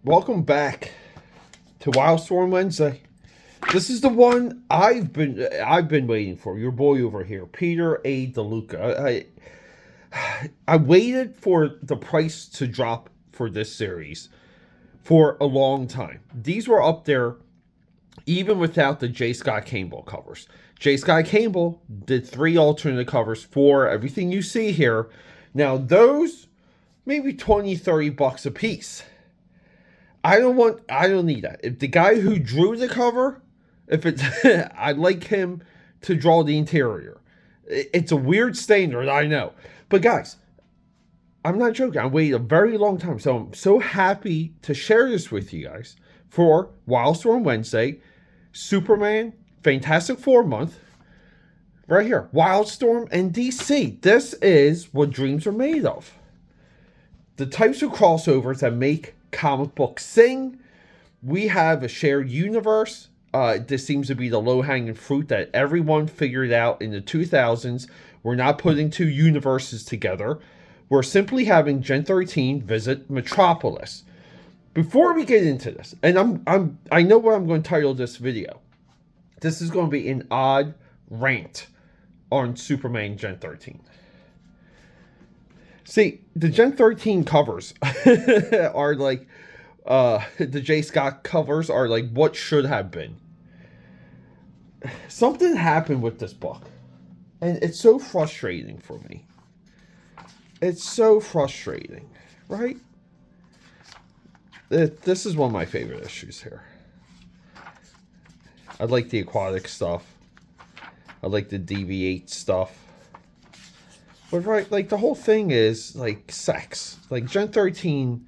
Welcome back to Wildstorm Wednesday. This is the one I've been waiting for. Your boy over here, Peter A. DeLuca. I waited for the price to drop for this series for a long time. These were up there even without the J. Scott Campbell covers. J. Scott Campbell did 3 alternate covers for everything you see here. Now those maybe 20, 30 bucks a piece. I don't need that. If the guy who drew the cover, if it's, I'd like him to draw the interior. It's a weird standard, I know. But guys, I'm not joking. I waited a very long time. So I'm so happy to share this with you guys for Wildstorm Wednesday. Superman, Fantastic Four month. Right here. Wildstorm and DC. This is what dreams are made of. The types of crossovers that make comic books sing. We have a shared universe. This seems to be the low-hanging fruit that everyone figured out in the 2000s. We're not putting 2 universes together. We're simply having Gen 13 visit Metropolis. Before we get into this, and I know what I'm going to title this video. This is going to be an odd rant on Superman Gen 13. See, the Gen 13 covers are like, the J. Scott covers are like what should have been. Something happened with this book, and it's so frustrating for me. It's so frustrating, right? This is one of my favorite issues here. I like the aquatic stuff. I like the DV8 stuff. But right, like the whole thing is like sex. Like Gen 13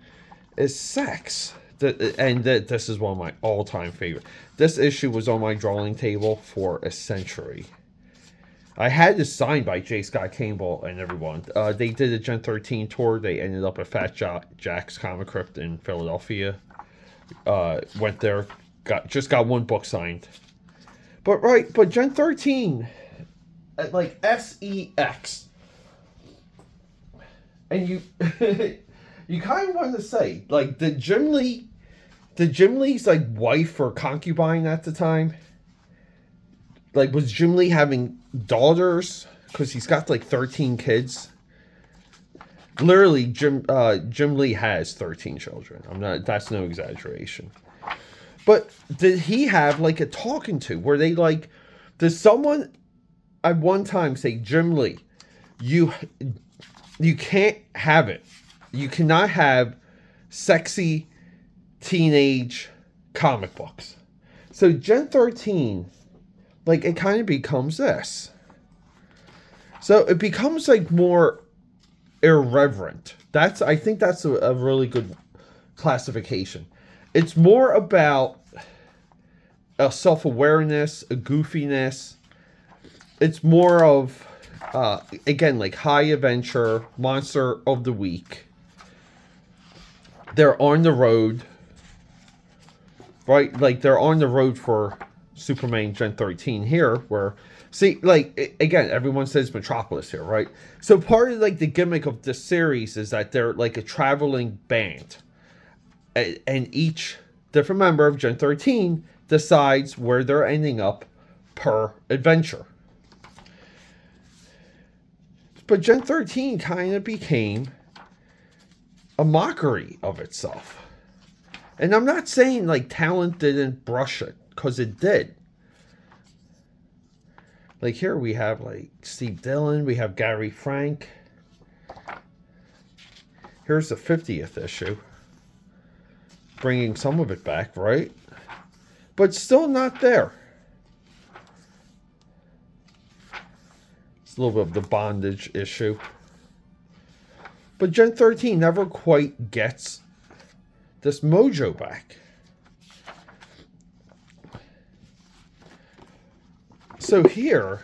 is sex. This is one of my all-time favorite. This issue was on my drawing table for a century. I had this signed by J. Scott Campbell and everyone. They did a Gen 13 tour. They ended up at Fat Jack's Comic Crypt in Philadelphia. Went there, just got 1 book signed. But Gen 13, like SEX. And you you kind of want to say, like, did Jim Lee's like wife or concubine at the time? Like, was Jim Lee having daughters? Because he's got like 13 kids. Literally, Jim Lee has 13 children. That's no exaggeration. But did he have like a talking to where they like, does someone at one time say, Jim Lee, you can't have it. You cannot have sexy teenage comic books. So Gen 13, like, it kind of becomes this. So it becomes like more irreverent. I think that's a really good classification. It's more about a self-awareness, a goofiness. It's more of again, like high adventure, monster of the week. They're on the road, right? Like they're on the road for Superman Gen 13 here, where, see, like, again, everyone says Metropolis here, right? So part of like the gimmick of this series is that they're like a traveling band, and each different member of Gen 13 decides where they're ending up per adventure. But Gen 13 kind of became a mockery of itself. And I'm not saying like talent didn't brush it, because it did. Like here we have like Steve Dillon, we have Gary Frank. Here's the 50th issue. Bringing some of it back, right? But still not there. A little bit of the bondage issue. But Gen 13 never quite gets this mojo back. So here,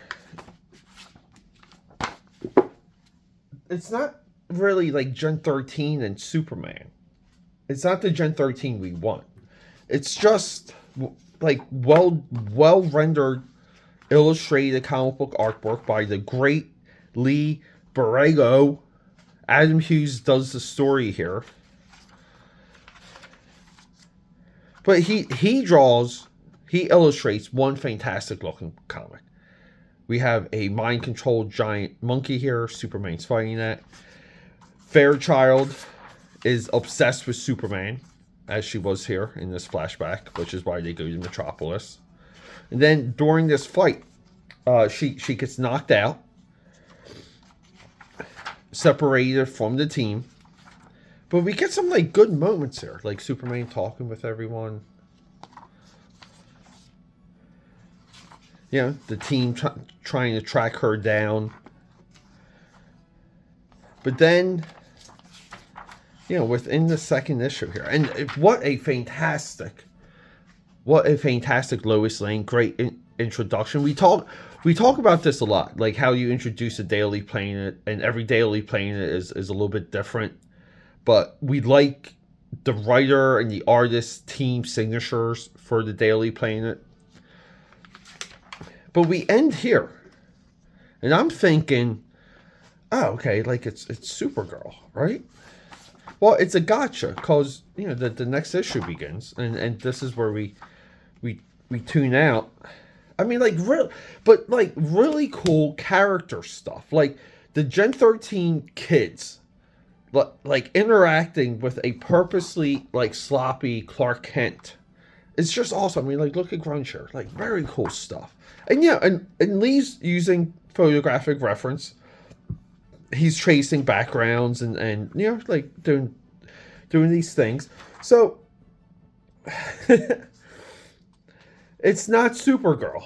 it's not really like Gen 13 and Superman. It's not the Gen 13 we want. It's just like well rendered, illustrated comic book artwork by the great Lee Bardugo. Adam Hughes does the story here. But he illustrates one fantastic looking comic. We have a mind controlled giant monkey here. Superman's fighting that. Fairchild is obsessed with Superman, as she was here in this flashback, which is why they go to Metropolis. And then during this fight, she gets knocked out, separated from the team. But we get some like good moments here, like Superman talking with everyone. You know, the team trying to track her down. But then, you know, within the second issue here, and what a fantastic Lois Lane, great introduction. We talk about this a lot, like how you introduce a Daily Planet, and every Daily Planet is a little bit different. But we like the writer and the artist team signatures for the Daily Planet. But we end here. And I'm thinking, oh, okay, like it's Supergirl, right? Well, it's a gotcha, because, you know, the next issue begins. And this is where we tune out. I mean, like, really cool character stuff. Like, the Gen 13 kids, like interacting with a purposely like sloppy Clark Kent. It's just awesome. I mean, like, look at Grunge here. Like, very cool stuff. And yeah, and Lee's using photographic reference. He's tracing backgrounds and you know, like doing these things. So it's not Supergirl.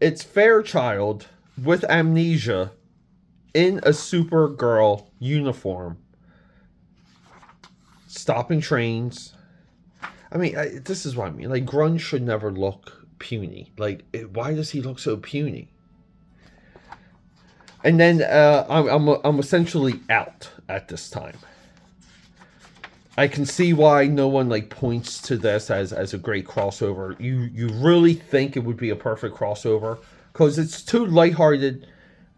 It's Fairchild with amnesia in a Supergirl uniform, stopping trains. I mean, this is what I mean. Like, Grunge should never look puny. Like, why does he look so puny? And then I'm essentially out at this time. I can see why no one like points to this as a great crossover. You really think it would be a perfect crossover because it's two lighthearted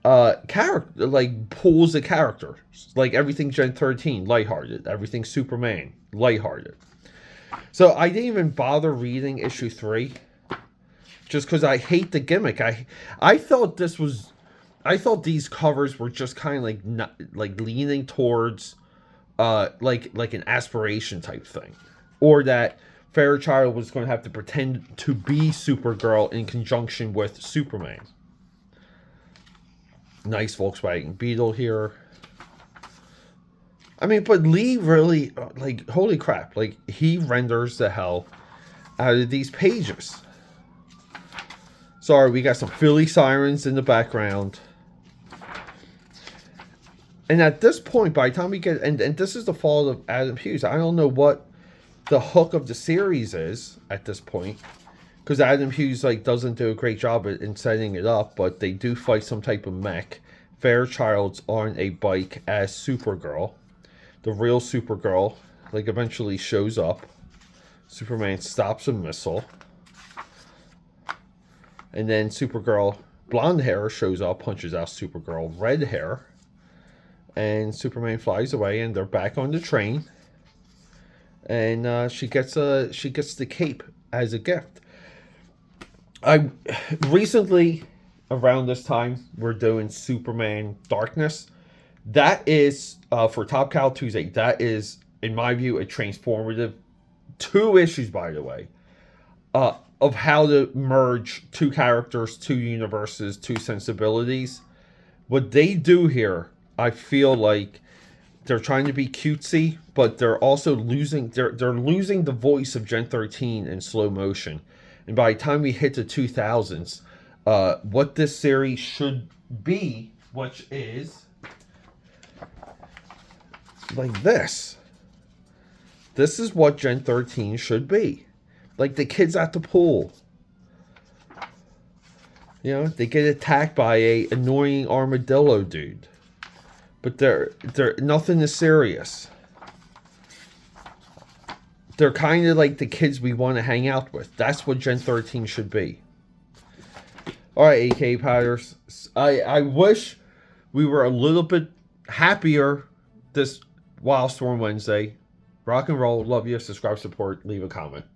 character, like pools of characters. Like everything Gen 13, lighthearted. Everything Superman, lighthearted. So I didn't even bother reading issue 3, just because I hate the gimmick. I thought these covers were just kind of like not, like leaning towards like an aspiration type thing, or that Fairchild was going to have to pretend to be Supergirl in conjunction with Superman. Nice Volkswagen Beetle here. I mean, but Lee really, like, holy crap, like, he renders the hell out of these pages. Sorry, we got some Philly sirens in the background. And at this point, by the time we get, and this is the fault of Adam Hughes. I don't know what the hook of the series is at this point, because Adam Hughes like doesn't do a great job in setting it up. But they do fight some type of mech. Fairchild's on a bike as Supergirl. The real Supergirl like eventually shows up. Superman stops a missile, and then Supergirl, blonde hair, shows up, punches out Supergirl, red hair. And Superman flies away, and they're back on the train. And she gets the cape as a gift. I recently, around this time, we're doing Superman Darkness. That is for Top Cow Tuesday. That is, in my view, a transformative 2 issues, by the way, of how to merge 2 characters, 2 universes, 2 sensibilities. What they do here, I feel like they're trying to be cutesy, but they're also losing they're losing the voice of Gen 13 in slow motion. And by the time we hit the 2000s, what this series should be, which is like this. This is what Gen 13 should be. Like the kids at the pool. You know, they get attacked by a annoying armadillo dude. But they're nothing is serious. They're kind of like the kids we want to hang out with. That's what Gen 13 should be. Alright, AKAPADers. I wish we were a little bit happier this Wildstorm Wednesday. Rock and roll. Love you. Subscribe, support, leave a comment.